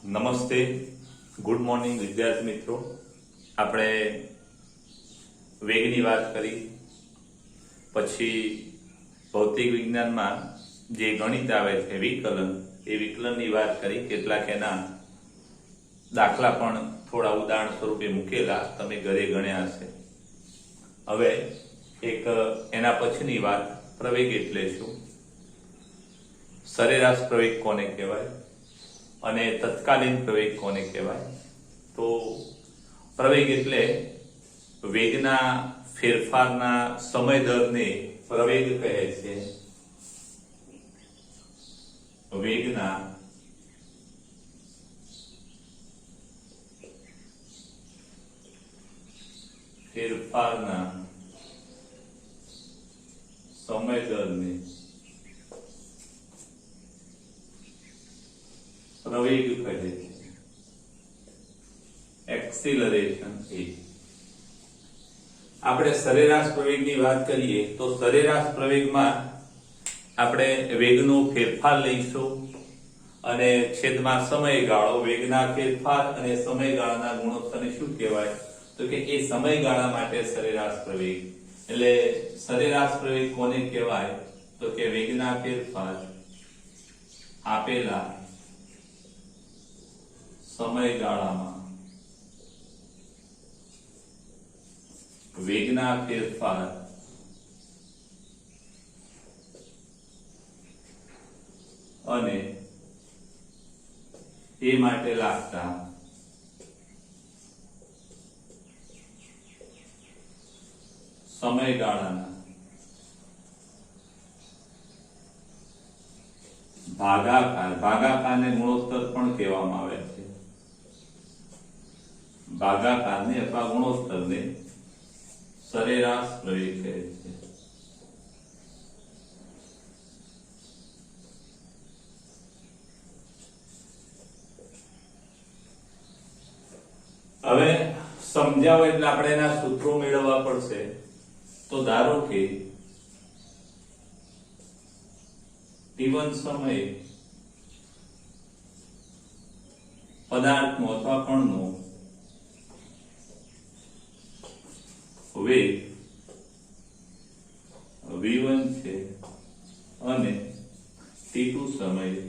નમસ્તે, good morning વિદ્યાર્થી મિત્રો. આપણે વેગની વાત કરી, પછી ભૌતિક વિજ્ઞાનમાં જે ગણિત આવે છે વિકલન, એ વિકલનની વાત કરી. કેટલાક એના દાખલા પણ થોડા ઉદાહરણ સ્વરૂપે મૂકેલા, તમે ઘરે ગણ્યા હશે. હવે એક એના પછીની વાત, પ્રવેગ એટલે શું, સરેરાશ પ્રવેગ કોને કહેવાય અને તત્કાલીન પ્રવેગ કોને કહેવાય. તો પ્રવેગ એટલે વેગના ફેરફારના સમય દરને પ્રવેગ કહે છે. વેગના ફેરફારના સમય દરને પ્રવેગ કહે છે. એક્સિલરેશન એ. આપણે સરેરાશ પ્રવેગની વાત કરીએ તો સરેરાશ પ્રવેગમાં આપણે વેગનો ફેરફાર લઈશું અને છેદમાં સમયગાળો. વેગના ફેરફાર અને સમયગાળાના ગુણોત્તરને શું કહેવાય? તો કે એ સમયગાળા માટે સરેરાશ પ્રવેગ. એટલે સરેરાશ પ્રવેગ કોને કહેવાય? તો કે વેગના ફેરફાર આપેલા સમયગાળામાં વેગના ફેરફાર અને એ માટે લાગતા સમયગાળાના ભાગાકારને ગુણોત્તર પણ કહેવામાં આવે છે. ભાગાકારને અથવા ગુણોત્તરને સરેરાશ પ્રવેગ કહે છે. હવે સમજાવો એટલે આપણે એના સૂત્રો મેળવવા પડશે. તો ધારો કે t1 સમયે પદાર્થનો અથવા કણનો વેગ v1 છે અને t2 સમયે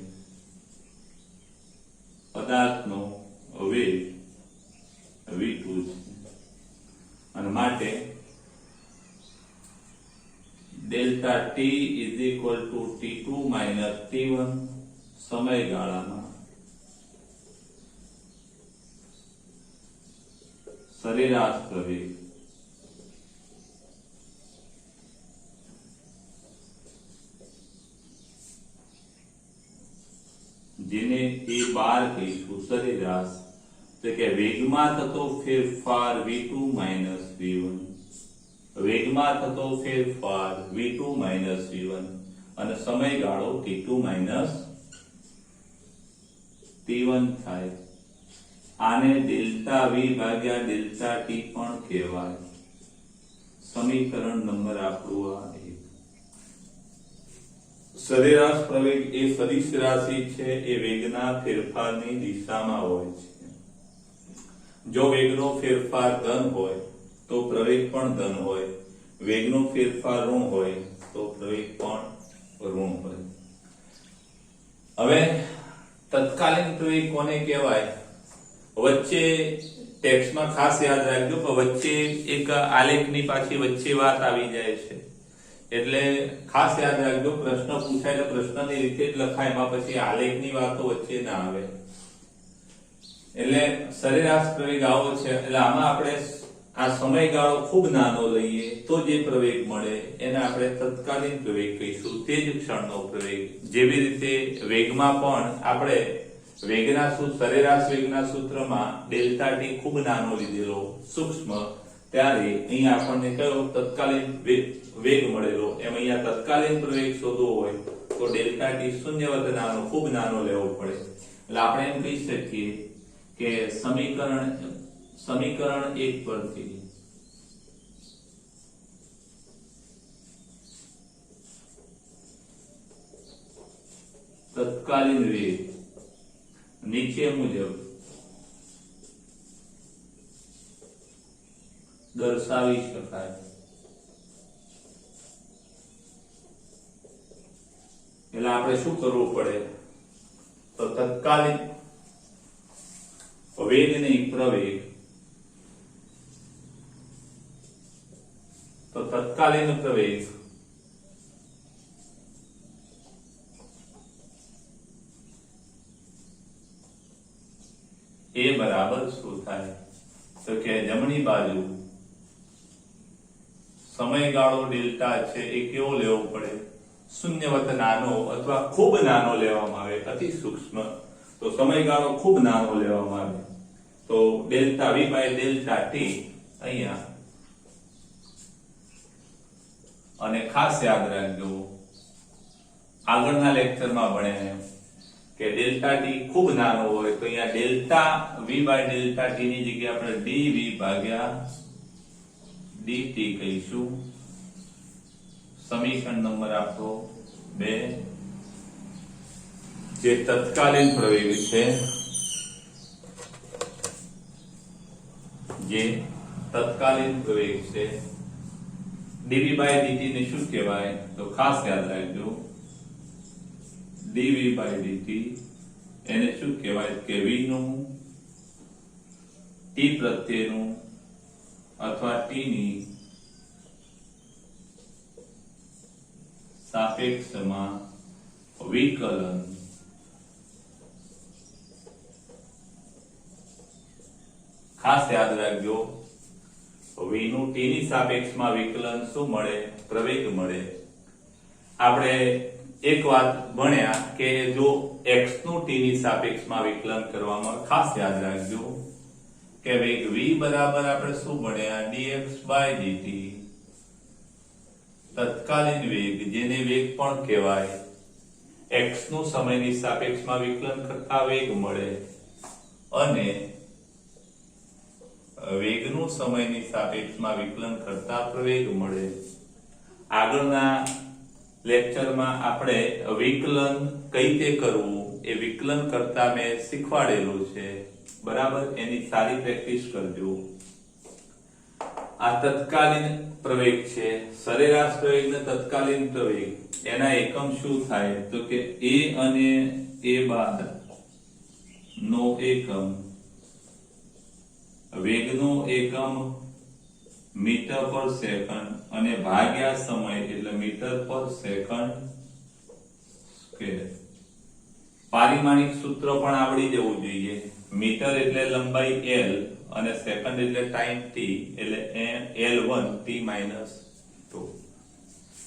પદાર્થનો વેગ v2 છે. અને માટે delta t is equal to t2 minus t1 સમયગાળામાં સરેરાશ પ્રવેગ જેને a12 કહીશું સરેરાશ. તો કે વેગમાં થતો ફેરફાર v2 માઇનસ v1, વેગમાં થતો ફેરફાર v2 માઇનસ v1 અને સમયગાળો t2 માઇનસ t1 થાય. આને ડેલ્ટા v ભાગ્યા ડેલ્ટા t પણ કહેવાય. સમીકરણ નંબર આપણું આ એક. સરેરાશ પ્રવેગ એ સદિશ રાશિ છે. એ વેગના ફેરફારની દિશામાં હોય છે. જો વેગનો ફેરફાર ધન હોય તો પ્રવેગ પણ ધન હોય, વેગનો ફેરફાર ઋણ હોય તો પ્રવેગ પણ ઋણ હોય. હવે તત્કાલીન પ્રવેગ કોને કહેવાય? વચ્ચે ટેક્સ્ટમાં ખાસ યાદ રાખજો કે વચ્ચે એક આલેખની પાછી વચ્ચે વાત આવી જાય છે. એટલે ખાસ યાદ રાખજો, પ્રશ્ન પૂછાય તો પ્રશ્નની રીતે જ લખાય, એમાં પછી આલેખની વાતો વચ્ચે ના આવે. એટલે સરેરાશ પ્રવેગ આવો છે. એટલે આમાં આપણે આ સમયગાળો ખૂબ નાનો લઈએ તો જે પ્રવેગ મળે એને આપણે તત્કાલીન પ્રવેગ કહીશું. તે જ ક્ષણનો પ્રવેગ. જેવી રીતે વેગમાં પણ આપણે વેગના સરેરાશ વેગના સૂત્રમાં ડેલ્ટા t ખૂબ નાનો લીધેલો, સૂક્ષ્મ, ત્યારે અહીંયા આપણને કયો તત્કાલીન વેગ મળેલો. એમ અહીંયા તત્કાલીન પ્રવેગ શોધવો હોય તો ડેલ્ટા t શૂન્ય વત્તા નાનો, ખૂબ નાનો લેવો પડે. એટલે આપણે એમ કહી શકીએ કે સમીકરણ 1 પરથી તત્કાલીન વેગ નીચે મુજબ દર્શાવી શકાય. એટલે આપણે શું કરવું પડે? તો તત્કાલીન વેગ નહીં પ્રવેગ. તો તત્કાલીન પ્રવેગ એ બરાબર શું થાય? તો કે જમણી બાજુ સમયગાળો ડેલ્ટા છે એ કેવો લેવો પડે? શૂન્યવત નાનો અથવા ખૂબ નાનો લેવામાં આવે, અતિ સૂક્ષ્મ. તો સમયગાળો ખૂબ નાનો લેવામાં આવે તો delta V by delta T અહીંયા. અને ખાસ યાદ રાખજો, આગળના લેક્ચરમાં ભણ્યા કે ડેલ્ટા ટી ખૂબ નાનો હોય તો અહીંયા delta V by delta T ની જગ્યાએ આપણે ડીવી ભાગ્યા ડીટી કહીશું. સમીકરણ નંબર આપણો 2. જે તત્કાલીન પ્રવેગ છે, જે તત્કાલીન પ્રવેગ છે, ડીવી બાય ડીટી ને શું કહેવાય? તો ખાસ યાદ રાખજો, ડીવી બાય ડીટી એને શું કહેવાય? કે v નું t પ્રત્યેનું અથવા t ની સાપેક્ષમાં વિકલન. ખાસ યાદ રાખજો, v નું t ની સાપેક્ષમાં વિકલન શું મળે? પ્રવેગ મળે. આપણે એક વાત ભણ્યા કે જો x નું t ની સાપેક્ષમાં વિકલન કરવામાં, ખાસ યાદ રાખજો કે વેગ v બરાબર આપણે શું ભણ્યા? dx by dt. તત્કાલીન વેગ, જેને વેગ પણ કહેવાય, x નું સમયની સાપેક્ષમાં વિકલન કરતા વેગ મળે અને વેગનું સમયની સાપેક્ષમાં વિકલન કરતા પ્રવેગ મળે. આગળના લેક્ચરમાં આપણે વિકલન કઈ રીતે કરવું એ વિકલન કરતા મેં શીખવાડેલું છે, બરાબર? એની સારી પ્રેક્ટિસ કરજો. આ તત્કાલીન પ્રવેગ છે, સરેરાશ પ્રવેગ ને તત્કાલીન પ્રવેગ, એના એકમ શું થાય? તો કે a અને a બાર નો એકમ, વેગનો એકમ મીટર પર સેકન્ડ અને ભાગ્યા સમય એટલે મીટર પર સેકન્ડ સ્ક્વેર. પારિમાણિક સૂત્ર પણ આવડી જવું જોઈએ. મીટર એટલે લંબાઈ l અને સેકન્ડ એટલે ટાઈમ t એટલે l1 t - 2.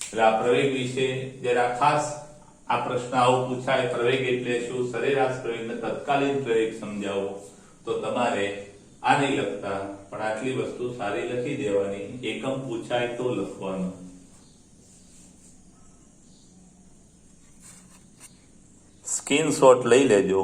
એટલે આ પ્રવેગ વિશે જરા ખાસ આ પ્રશ્ન આવો પૂછાય, પ્રવેગ એટલે શું, સરેરાશ પ્રવેગને તત્કાલીન પ્રવેગ સમજાવો, તો તમારે આ નહીં લખતા પણ આટલી વસ્તુ સારી લખી દેવાની. એકમ પૂછાય તો લખવાનું. સ્ક્રીનશોટ લઈ લેજો.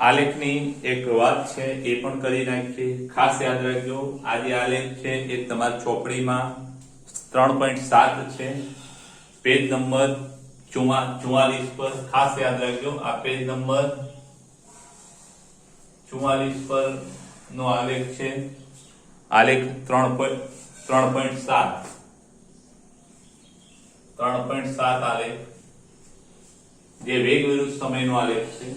આલેખની એક વાત છે એ પણ કરી નાખીએ. ખાસ યાદ રાખજો, આ જે આલેખ છે એ તમારી ચોપડીમાં 3.7 છે, પેજ નંબર 44 પર. ખાસ યાદ રાખજો, આ પેજ નંબર 44 પર નો આલેખ છે. આલેખ 3.7 આલેખ, જે વેગ વિરુદ્ધ સમયનો આલેખ છે.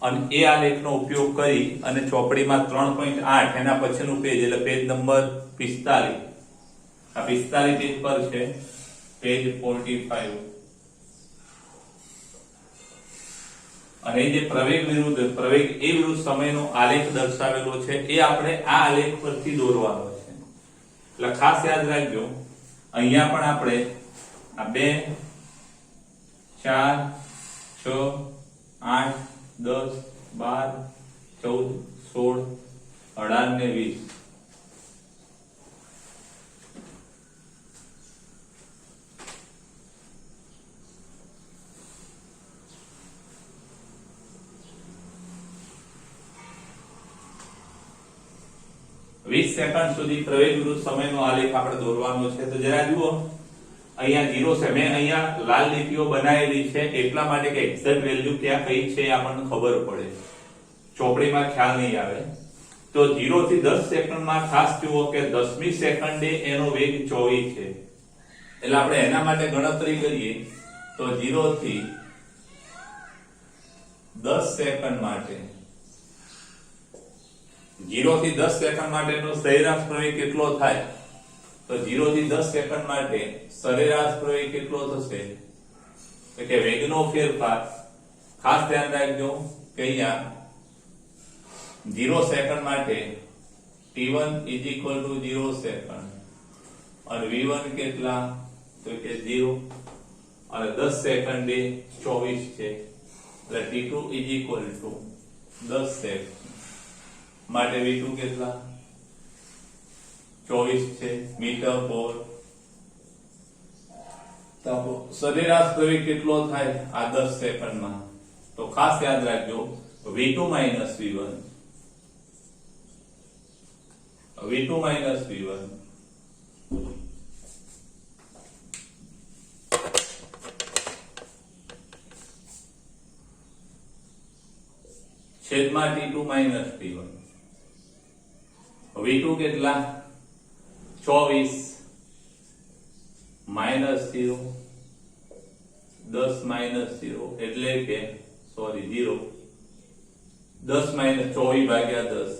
અને એ આલેખનો ઉપયોગ કરી અને ચોપડીમાં 3.8 એના પછીનું પેજ એટલે પેજ નંબર 45, આ 45 પેજ પર છે, પેજ 45. અને જે પ્રવેગ એ વિરુદ્ધ સમયનો આલેખ દર્શાવેલો છે એ આપણે આ આલેખ પરથી દોરવાનો છે. એટલે ખાસ યાદ રાખજો, અહીંયા પણ આપણે આ 2 4 6 8 10 12 14 16 18 ને 20 20 સેકન્ડ સુધી પ્રવેગ વિરુદ્ધ સમયનો આલેખ આપણે દોરવાનો છે. તો જરા જુઓ, અહીંયા 0 છે. મેં અહીંયા લાલ લીટીઓ બનાવેલી છે એટલા માટે કે એક્ઝેક્ટ વેલ્યુ ક્યાં કઈ છે એ આપણને ખબર પડે, ચોપડીમાં ખ્યાલ નહીં આવે. તો 0 થી 10 સેકન્ડમાં ખાસ જુઓ કે 10મી સેકન્ડે એનો વેગ 24 છે. એટલે આપણે એના માટે ગણતરી કરીએ તો 0 થી 10 સેકન્ડ માટે 0 થી 10 સેકન્ડ માટેનો સરેરાશ પ્રવેગ કેટલો થાય? તો 0 થી 10 સેકન્ડ માટે સરેરાશ પ્રવેગ કેટલો થશે? તો કે વેગનો ફેરફાર, ખાસ ધ્યાન રાખજો કે અહીંયા 0 સેકન્ડ માટે t1 0 સેકન્ડ અને v1 કેટલા? તો કે 0 અને 10 સેકન્ડે 24 છે એટલે t2 10 સેકન્ડ માટે v2 કેટલા? 24 છે મીટર પર. તો સરેરાશ પ્રવેગ કેટલો થાય આ 10 સેકન્ડમાં? તો ખાસ યાદ રાખજો v2 v1 છેદમાં t2 t1. v2 કેટલા? 24 માઈનસ 0 10 માઈનસ 0 એટલે કે 0 10 માઈનસ 24 ભાગ્યા 10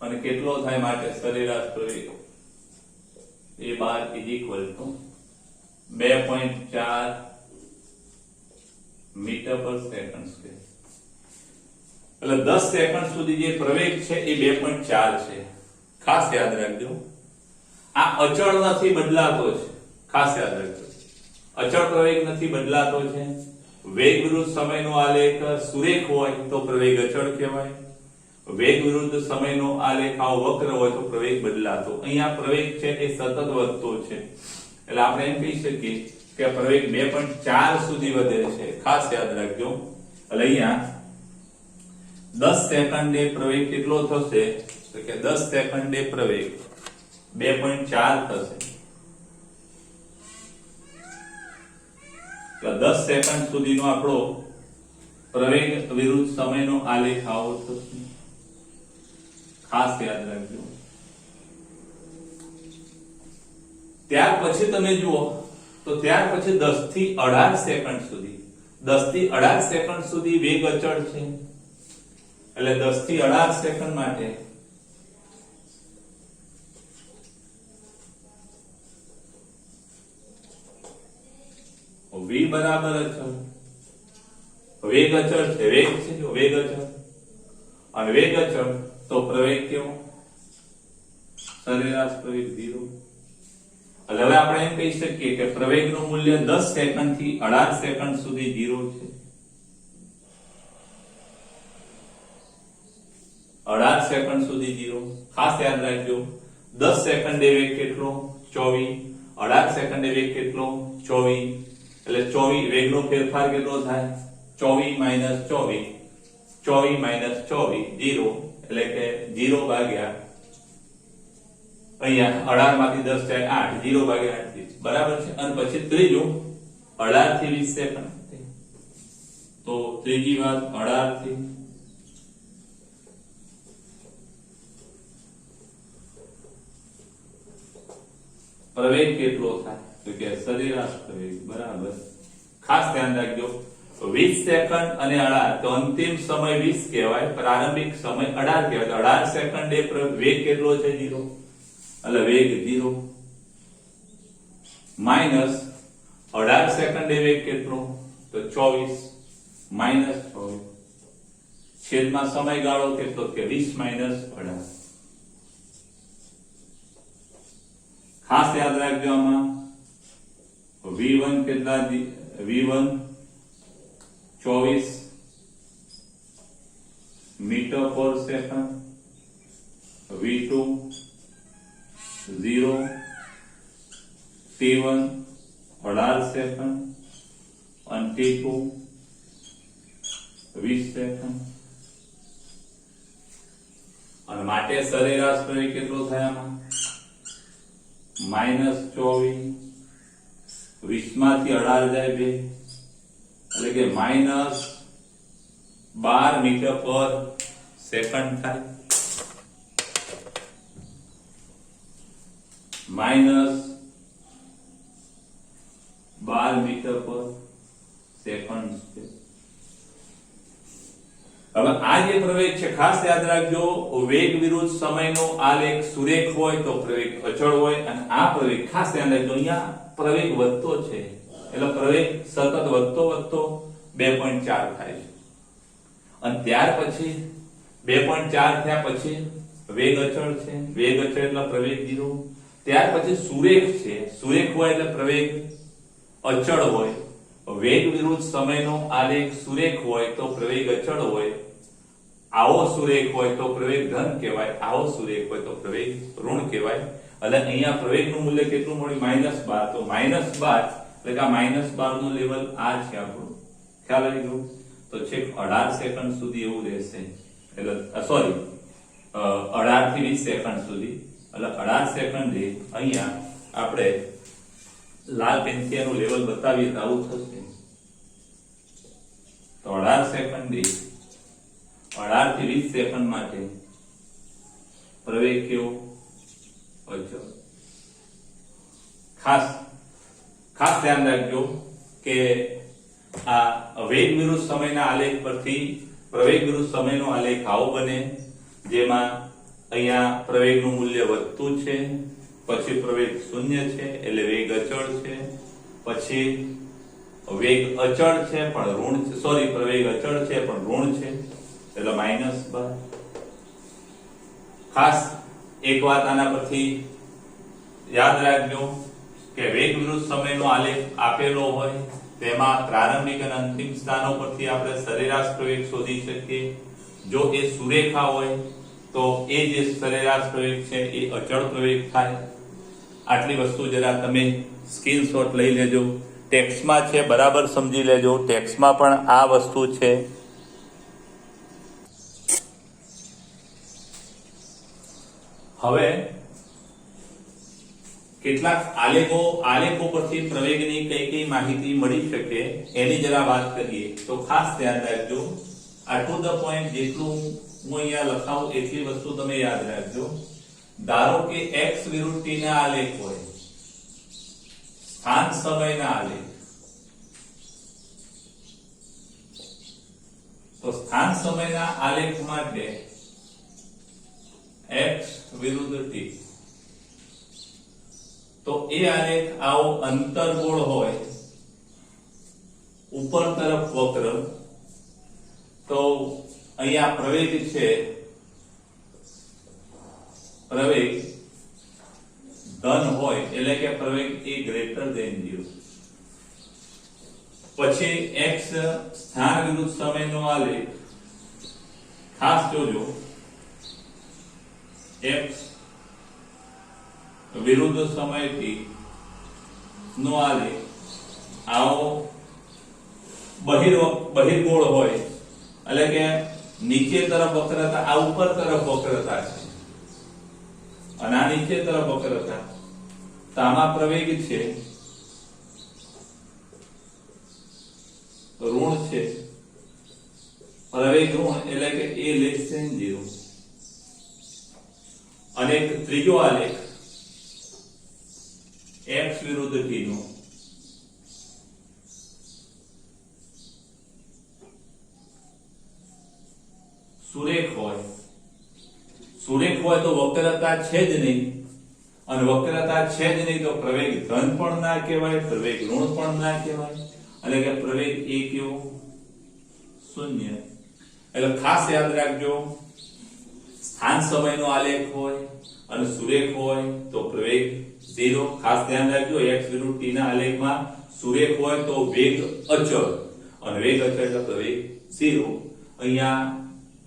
અને કેટલો થાય માટે સરેરાશ પ્રવેગ? એ 12 2.4 મીટર પર સેકન્ડ સ્ક્વેર. એટલે 10 સેકન્ડ સુધી જે પ્રવેગ છે એ 2.4 છે. ખાસ યાદ રાખજો આ અચળ નથી, બદલાતો છે. ખાસ યાદ રાખજો અચળ પ્રવેગ નથી, બદલાતો છે. વેગ વિરુદ્ધ સમયનો આલેખ સુરેખ હોય તો પ્રવેગ અચળ કહેવાય. વેગ વિરુદ્ધ સમયનો આલેખ આવો વક્ર હોય તો પ્રવેગ બદલાતો. અહીંયા પ્રવેગ છે એ સતત વધતો છે એટલે આપણે એમ કહી શકીએ કે પ્રવેગ 2.4 સુધી વધે છે. ખાસ યાદ રાખજો. એટલે અહીંયા 10 સેકન્ડે પ્રવેગ કેટલો થશે? તો કે 10 સેકન્ડે પ્રવેગ 2.4 થશે. તો 10 સેકન્ડ સુધીનો આપણો પ્રવેગ વિરુદ્ધ સમયનો આલેખ આવો થશે. ખાસ યાદ રાખજો. ત્યાર પછી તમે જુઓ તો ત્યાર પછી 10 થી 18 સેકન્ડ સુધી 10 થી 18 સેકન્ડ સુધી વેગ અચળ છે. એટલે 10 થી 18 સેકન્ડ માટે v બરાબર અચળ. વેગ અચળ છે, વેગ છે જો વેગ અચળ અને વેગ અચળ તો પ્રવેગ કેવો? સરેરાશ પ્રવેગ 0. એટલે હવે આપણે એમ કહી શકીએ કે પ્રવેગનું મૂલ્ય 10 સેકન્ડ થી 18 સેકન્ડ સુધી 0 છે. 18 સેકન્ડ સુધી 0. ખાસ યાદ રાખજો 10 સેકન્ડે વેગ કેટલો? 24. 18 સેકન્ડે વેગ કેટલો? 24. એટલે 24 વેગનો ફેરફાર કેટલો થાય? 24 માઈનસ 24 24 માઈનસ 24 0 એટલે કે 0 ભાગ્યા અહીંયા 18 માંથી 10 જાય 8 0 ભાગ્યા 8 બરાબર છે. અને પછી ત્રીજું 18 થી 20 સેકન્ડ. તો ત્રીજી વાત 18 થી પ્રવેગ કેટલો થાય? તો કે સરેરાશ પ્રવેગ બરાબર. ખાસ ધ્યાન રાખજો 20 સેકન્ડ અને 18 તો અંતિમ સમય 20 કહેવાય, પ્રારંભિક સમય 18 કહેવાય. તો 18 સેકન્ડે વેગ કેટલો છે? 0. એટલે વેગ 0 માઈનસ 18 સેકન્ડે વેગ કેટલો? તો 24 માઈનસ 24 છેદમાં સમયગાળો કેટલો? કે 20 માઈનસ 18. ખાસ યાદ રાખજો આમાં v1 કેટલા? v1 24 મીટર પર સેકન્ડ, v2 0 t1 18 સેકન્ડ અને t2 20 સેકન્ડ. અને માટે સરેરાશ પ્રવેગ કેટલો થાય આમાં? -24, 20 માંથી 18 જાય 2, એટલે કે -12 મીટર પર સેકન્ડ થાય, -12 મીટર પર સેકન્ડ છે. હવે આ જે પ્રવેગ છે, ખાસ યાદ રાખજો, વેગ વિરુદ્ધ સમયનો આલેખ સુરેખ હોય તો પ્રવેગ અચળ હોય, અને આ પ્રવેગ ખાસ ધ્યાન રાખજો, અહીંયા પ્રવેગ વધતો છે એટલે પ્રવેગ સતત વધતો 2.4 થાય છે, અને ત્યાર પછી 2.4 થયા પછી વેગ અચળ છે, વેગ અચળ એટલે પ્રવેગ 0, ત્યાર પછી સુરેખ છે, સુરેખ હોય એટલે પ્રવેગ અચળ હોય, વેગ વિરુદ્ધ સમયનો આલેખ સુરેખ હોય તો પ્રવેગ અચળ હોય, આવો સુરેખ હોય તો પ્રવેગ ધન કહેવાય, આવો સુરેખ હોય તો પ્રવેગ ઋણ કહેવાય. એટલે અહીંયા પ્રવેગનું મૂલ્ય કેટલું મળ્યું? -12. તો -12 એટલે કે -12 નું લેવલ આ છે આપણું, ખ્યાલ આવી ગયો? તો છેક 18 સેકન્ડ સુધી એવું રહેશે, એટલે સોરી 18 થી 20 સેકન્ડ સુધી, એટલે 18 સેકન્ડે અહીંયા આપણે લાલ પેનથી એનું લેવલ બતાવીએ તો આવું થશે. તો 18 સેકન્ડે 18 થી 20 સેકન્ડ માટે પ્રવેગ કેવો? અચળ. ખાસ ધ્યાન રાખજો કે આ વેગ વિરુદ્ધ સમયના આલેખ પરથી પ્રવેગ વિરુદ્ધ સમયનો આલેખ આવો બને, જેમાં અહીંયા પ્રવેગનું મૂલ્ય વધતું છે, પછી પ્રવેગ 0 છે એટલે વેગ અચળ છે, પછી વેગ અચળ છે પણ ઋણ છે, સોરી પ્રવેગ અચળ છે પણ ઋણ છે એટલે -12. ખાસ એક વાત આના પરથી યાદ રાખજો કે વેગ વિરુદ્ધ સમયનો આલેખ આપેલો હોય તેમાં પ્રારંભિક અને અંતિમ સ્થાનો પરથી આપણે સરેરાશ પ્રવેગ શોધી શકીએ. જો એ સુરેખા હોય તો એ જે સરેરાશ પ્રવેગ છે એ અચળ પ્રવેગ થાય. આટલી વસ્તુ જરા તમે સ્ક્રીનશોટ લઈ લેજો, ટેક્સ્ટમાં છે બરાબર સમજી લેજો, ટેક્સ્ટમાં પણ આ વસ્તુ છે. હવે કેટલાક આલેખો પરથી પ્રવેગની કઈ માહિતી મળી શકે એની જરા વાત કરીએ. તો ખાસ ધ્યાન રાખજો, આ ટુ ધ પોઈન્ટ જેટલું હું અહીંયા લખાવું એટલી વસ્તુ તમે યાદ રાખજો. ધારો કે x વિરુદ્ધ t ના આલેખ હોય, સ્થાન સમયના આલેખ, તો સ્થાન સમયના આલેખ માટે x વિરુદ્ધ t, તો એ આલેખ આવો અંતર્ગોળ હોય, ઉપર તરફ વક્ર, તો અહીંયા પ્રવેગ છે, પ્રવેગ ધન હોય એટલે કે પ્રવેગ એ ગ્રેટર ધેન 0. પછી x સ્થાન વિરુદ્ધ સમયનો આલેખ, ખાસ જોજો, x વિરુદ્ધ સમયથી નો આલેખ આવો બહિર્ગોળ હોય એટલે કે નીચે તરફ વક્રતા, આ ઉપર તરફ વક્રતા છે અને આ નીચે તરફ વક્રતા, તો આમાં પ્રવેગ છે ઋણ છે, પ્રવેગ ઋણ એટલે કે a લેસ ધેન 0. અને એક ત્રીજો આલેખ x વિરુદ્ધ t નો, સુરેખ હોય તો વક્રતા છે જ નહીં, અને વક્રતા છે જ નહીં તો પ્રવેગ ધન પણ ના કહેવાય, પ્રવેગ ઋણ પણ ના કહેવાય, એટલે કે પ્રવેગ એ કેવો? 0. એટલે ખાસ યાદ રાખજો, સ્થાન સમયનો આલેખ હોય અને સુરેખ હોય તો પ્રવેગ 0. ખાસ ધ્યાન રાખજો, x વિરુદ્ધ t ના આલેખમાં સુરેખ હોય તો વેગ અચળ, અને વેગ અચળ એટલે પ્રવેગ 0. અહીંયા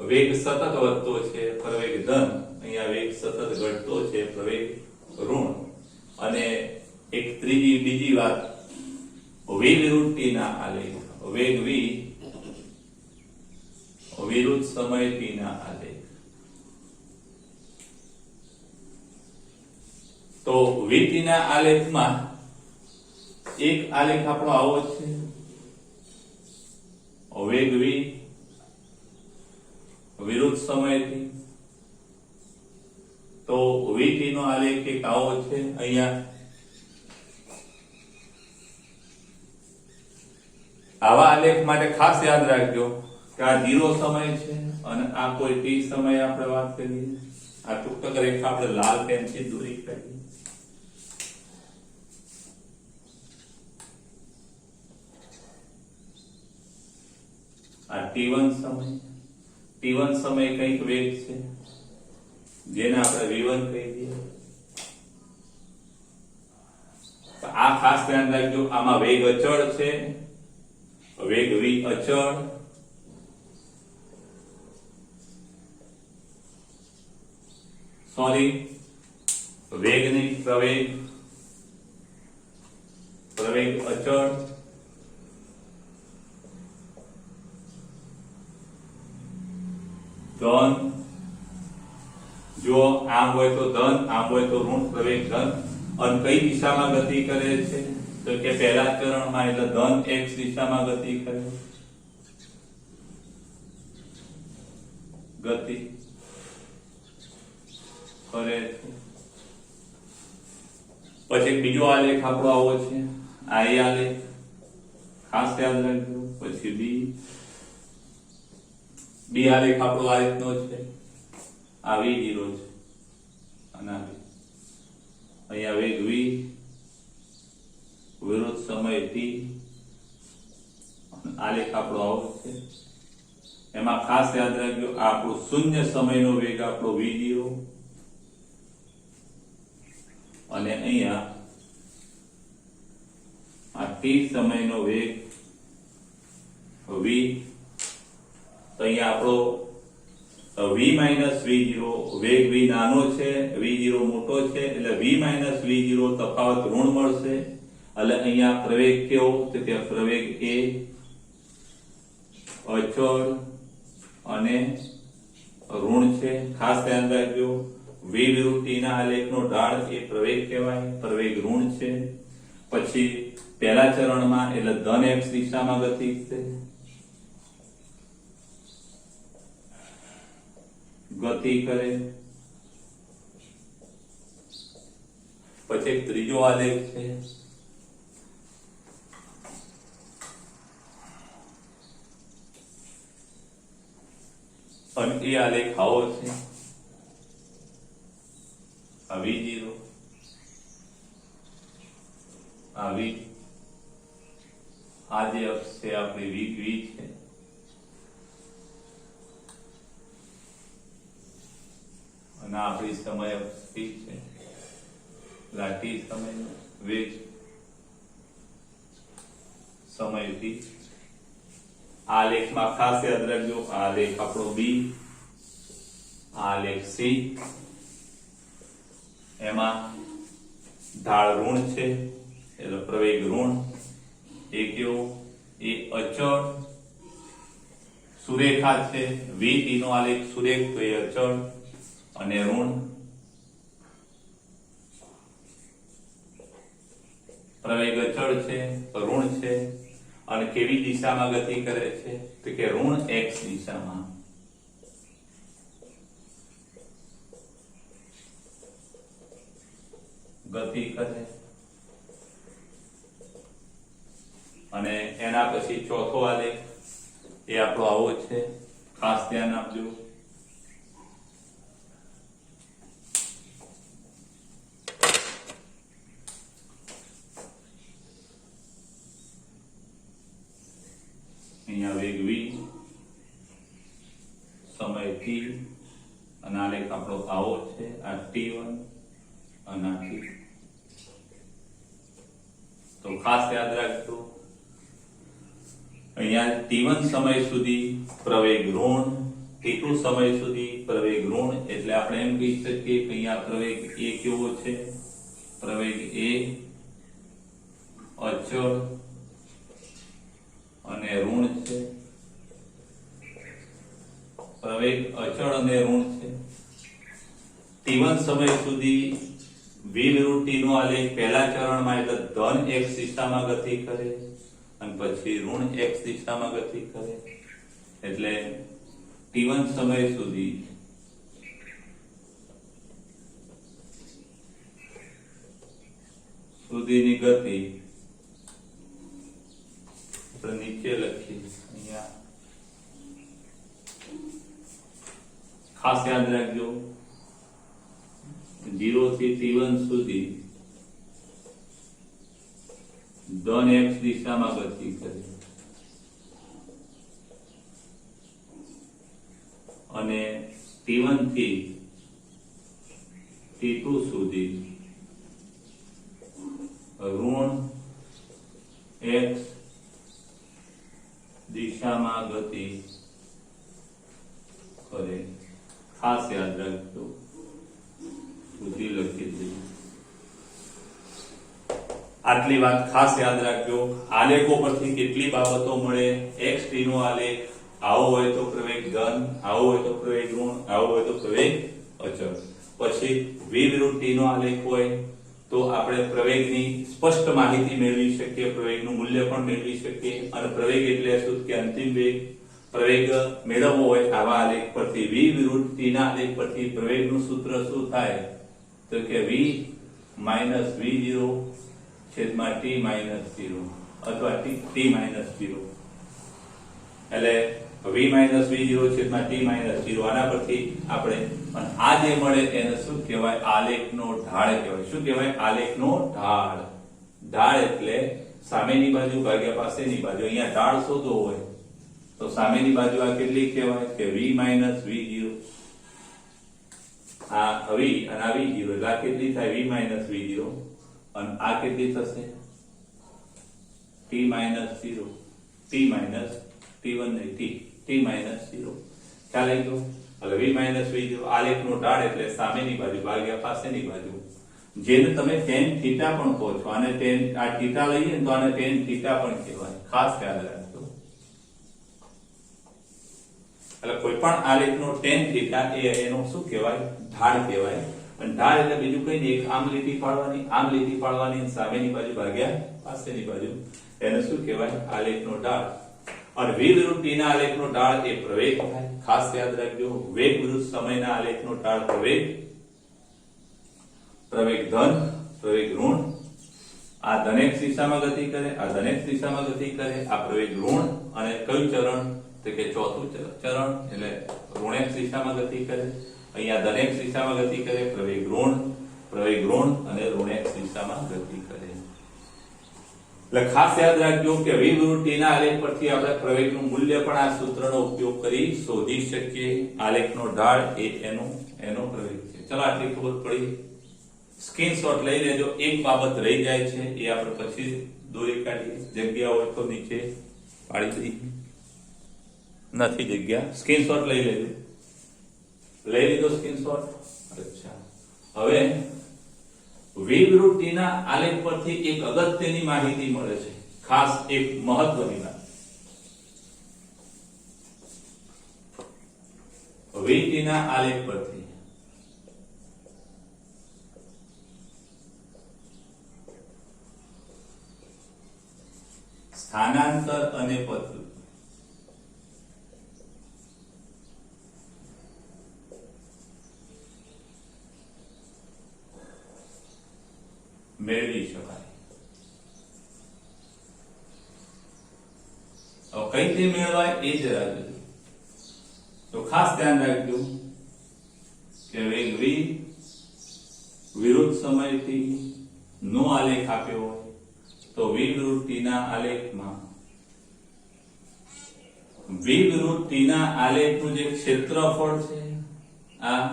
વેગ સતત વધતો છે, પ્રવેગ ધન, અહીંયા વેગ સતત ઘટતો છે, પ્રવેગ ઋણ. અને એક બીજી વાત, v વિરુદ્ધ t ના આલેખ, વેગ v વિરુદ્ધ સમય t ના આલેખ, તો vt ના આલેખમાં એક આલેખ આપણો આવો છે, વેગ v વિરુદ્ધ સમયથી. તો vt નો આલેખ એક આવો છે. અહીંયા આવા આલેખ માટે ખાસ યાદ રાખજો કે આ 0 સમય છે અને આ કોઈ t સમય આપણે વાત કરીએ. આ ટૂંકક રેખા આપણે લાલ પેનથી દોરી કરીએ. આ t1 સમય કઈક વેગ છે જેને આપણે v1 કહી દઈએ. આ ખાસ ધ્યાન રાખજો, આમાં વેગ અચળ છે, વેગ v અચળ, વેગ નહીં પ્રવેગ અચળ, ધન, જો આમ હોય તો ધન, આમ હોય તો ઋણ, પ્રવેગ ધન. અને કઈ દિશામાં ગતિ કરે છે? તો કે પહેલા ચરણમાં એટલે ધન x દિશામાં ગતિ કરે છે. પછી બીજો આલેખ આપણો આવો છે, આ એ આલેખ ખાસ યાદ રાખજો. પછી બી આલેખ આપણો આ રીતનો છે, આ v0 છે અને અહીંયા વેગ v વિરુદ્ધ સમય t. આલેખ આપણો આવો છે. એમાં ખાસ યાદ રાખજો આ આપણો શૂન્ય સમયનો વેગ આપણો v0 અને અહીંયા આ t સમયનો વેગ v. તો અહીંયા આપણો v v0 વેગ v નાનો છે, v0 મોટો છે એટલે v v0 તફાવત ઋણ મળશે. એટલે અહીંયા પ્રવેગ કેવો? તો કે પ્રવેગ એ અચળ અને ઋણ છે. ખાસ ધ્યાન રાખજો v વિરુદ્ધ t ના આલેખનો ઢાળ એ પ્રવેગ કહેવાય, પ્રવેગ ઋણ છે. પછી પહેલા ચરણમાં એટલે ધન x દિશામાં ગતિ છે, ગતિ કરે. પછી એક ત્રીજો આલેખ છે, અને એ આલેખ આવો છે, આ v0, આ v, આ જે અક્ષ છે આપણી v છે. અને આપણી સમય અક્ષ t છે, t સમય વેગ સમય t. આ લેખમાં ખાસ યાદ રાખજો આ લેખ આપણો b, આ લેખ c. એમાં ઢાળ ઋણ છે એટલે પ્રવેગ ઋણ. એ કેવો? એ અચળ સુરેખા છે. v t નો આલેખ સુરેખ તો એ અચળ અને ઋણ. પ્રવેગ અચળ છે, ઋણ છે અને કેવી દિશામાં ગતિ કરે છે? તો કે ઋણ x દિશામાં. ગતિ કરે. અને એના પછી ચોથો આલેખ એ આપણો આવો છે, ખાસ ધ્યાન આપજો. અહીંયા વેગ v, સમય t અને આલેખ આપણો આવો છે, આ t1 અને આ t. તો ખાસ યાદ રાખજો અહીંયા t1 સમય સુધી પ્રવેગ ઋણ, t2 સમય સુધી પ્રવેગ ઋણ. એટલે આપણે એમ કહી શકીએ કે અહીંયા પ્રવેગ a કેવો છે? પ્રવેગ a અચળ અને ઋણ છે. પ્રવેગ અચળ અને ઋણ છે. t1 સમય સુધી v વિરુદ્ધ t નો આલેખ પહેલા ચરણમાં એટલે ધન x દિશામાં ગતિ કરે અને પછી ઋણ x દિશામાં ગતિ કરે એટલે t1 સમય સુધીની ગતિ આપણે નીચે લખીએ અહીંયા ખાસ યાદ રાખજો 0 થી t1 સુધી ધન x દિશામાં ગતિ કરે અને t1 થી t2 સુધી ઋણ x દિશામાં ગતિ કરે ખાસ યાદ રાખજો સુધી લખી દઈએ આટલી વાત ખાસ યાદ રાખજો આલેખો પરથી કેટલી બાબતો મળે x t નો આલેખ આવો હોય તો પ્રવેગ ધન આવો હોય તો પ્રવેગ ઋણ આવો હોય તો પ્રવેગ અચળ પછી v વિરુદ્ધ t નો આલેખ હોય તો આપણે પ્રવેગની સ્પષ્ટ માહિતી મેળવી શકીએ પ્રવેગનું મૂલ્ય પણ મેળવી શકીએ અને પ્રવેગ એટલે શું કે અંતિમ વેગ પ્રવેગ મેળવવો હોય આવા આલેખ પરથી v વિરુદ્ધ t ના આલેખ પરથી પ્રવેગનું સૂત્ર શું થાય તો કે v - v0 છેદમાં t - 0 અથવા t - 0 એટલે v - v0 છેદમાં t - 0 આના પરથી આપણે અને આ જે મળે એને શું કહેવાય આલેખનો ઢાળ કહેવાય શું કહેવાય આલેખનો ઢાળ ઢાળ એટલે સામેની બાજુ ભાગ્યા પાસેની બાજુ અહીંયા ઢાળ શોધવો હોય તો સામેની બાજુ આ કેટલી કહેવાય કે v - v0 આ v અને આ v0 એટલે આ કેટલી થાય v - v0 અને આ કેટલી થશે t - 0 t t1 નહીં t - 0 ખ્યાલ આવી ગયો એટલે v - v0 આલેખનો ઢાળ એટલે સામેની બાજુ ભાગ્યા પાસેની બાજુ જેને તમે tan થીટા પણ કહો છો અને tan આ થીટા લઈએ તો આને tan થીટા પણ કહેવાય ખાસ યાદ રાખજો એટલે કોઈ પણ આલેખનો tan થીટા એ એનો શું કહેવાય ઢાળ કહેવાય અને ઢાળ એટલે બીજું કઈ નહીં આમ લીટી પાડવાની સામેની બાજુ ભાગ્યા પાસેની બાજુ એને શું કહેવાય આલેખનો ઢાળ और v विरुद्ध t ના આલેખનો ઢાળ એ પ્રવેગ થાય ખાસ યાદ રાખજો વેગ વિરુદ્ધ સમયના આલેખનો ઢાળ પ્રવેગ ધન પ્રવેગ ઋણ આ ધન x દિશામાં ગતિ કરે આ ધન x દિશામાં ગતિ કરે આ પ્રવેગ ઋણ અને કયું ચરણ તો કે ચોથું ચરણ એટલે ઋણ x દિશામાં ગતિ કરે અહીંયા ધન x દિશામાં ગતિ કરે પ્રવેગ ઋણ અને ઋણ x દિશામાં ગતિ કરે એટલે ખાસ યાદ રાખજો કે v વિરુદ્ધ t ના આલેખ પરથી આપણે પ્રવેગનું મૂલ્ય પણ આ સૂત્રનો ઉપયોગ કરી શોધી શકીએ આલેખનો ઢાળ એ એનો પ્રવેગ છે ચલો આટલી ખબર પડી સ્ક્રીનશોટ લઈ લેજો એક બાબત રહી જાય છે એ આપણે પછી દોરી કાઢીએ જગ્યા હોય તો નીચે પાડી દઈએ નથી જગ્યા સ્ક્રીનશોટ લઈ લેજો લઈ લીધો સ્ક્રીનશોટ અચ્છા હવે v વિરુદ્ધ t ના આલેખ પરથી એક અગત્યની માહિતી મળે છે ખાસ એક મહત્વની વાત v t ના આલેખ પરથી સ્થાનાંતર અને પથ મેળવી શકાય કઈ રીતે મેળવાય એ જરા જોઈએ તો ખાસ ધ્યાન રાખજો કે વેગ v વિરુદ્ધ સમયથી નો આલેખ આપ્યો હોય તો v વિરુદ્ધ t ના આલેખમાં v વિરુદ્ધ t ના આલેખનું જે ક્ષેત્રફળ છે આ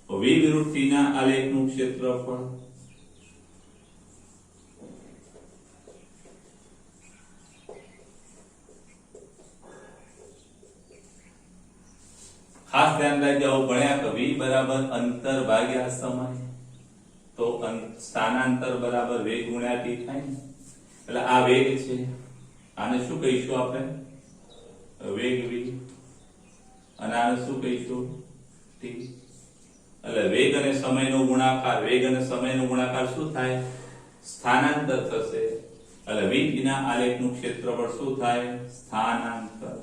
v વિરુદ્ધ t ના આલેખનું ક્ષેત્રફળ ખાસ ધ્યાન રાખજો ભણ્યા કે v બરાબર અંતર ભાગ્યા સમય તો સ્થાનાંતર બરાબર વેગ ગુણ્યા t થાય ને એટલે આ વેગ છે આને શું કહીશું આપણે વેગ v અને આને શું કહીશું t એટલે વેગ અને સમયનો ગુણાકાર, વેગ અને સમયનો ગુણાકાર શું થાય? સ્થાનાંતર થશે. એટલે v ના આલેખનું ક્ષેત્રફળ શું થાય? સ્થાનાંતર.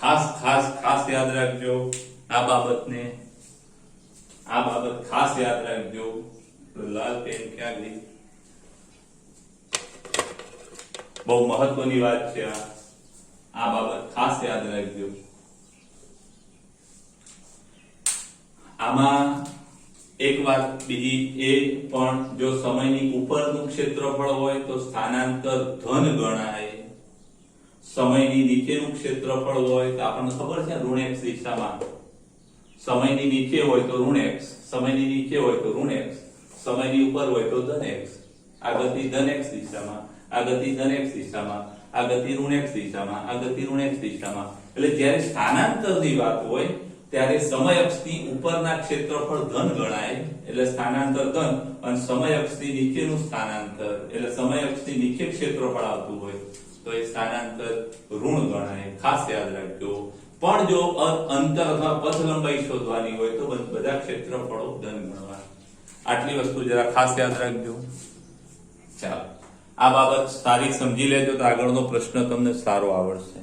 ખાસ ખાસ ખાસ યાદ રાખજો આ બાબતને, આ બાબત ખાસ યાદ રાખજો. લાલ પેન ક્યાં ગઈ? બહુ મહત્વની વાત છે આ બાબત ખાસ યાદ રાખજો. આમાં એક વાત બીજી એ પણ, જો સમયની ઉપરનું ક્ષેત્રફળ હોય તો સ્થાનાંતર ધન ગણાય. સમયની નીચેનું ક્ષેત્રફળ હોય તો આપણને ખબર છે ઋણ x દિશામાં. સમયની નીચે હોય તો ઋણ x, સમયની નીચે હોય તો ઋણ x, સમયની ઉપર હોય તો ધન x. આ ગતિ ધન x દિશામાં, આ ગતિ ધન x દિશામાં, આ ગતિ ઋણ x દિશામાં, આ ગતિ ઋણ x દિશામાં. એટલે જ્યારે સ્થાનાંતરની વાત હોય ત્યારે સમય અક્ષની ઉપરના ક્ષેત્રફળ ધન ગણાય, એટલે સ્થાનાંતર ધન, અને સમય અક્ષની નીચેનું સ્થાનાંતર, એટલે સમય અક્ષની નીચે ક્ષેત્રફળ આવતું હોય તો એ સ્થાનાંતર ઋણ ગણાય. ખાસ યાદ રાખજો. પણ જો અંતર અથવા પથ લંબાઈ શોધવાની હોય તો બધા ક્ષેત્રફળો ધન ગણવા. આટલી વસ્તુ જરા ખાસ યાદ રાખજો. ચાલો, આ બાબત સારી સમજી લેજો તો આગળનો પ્રશ્ન તમને સારો આવડશે.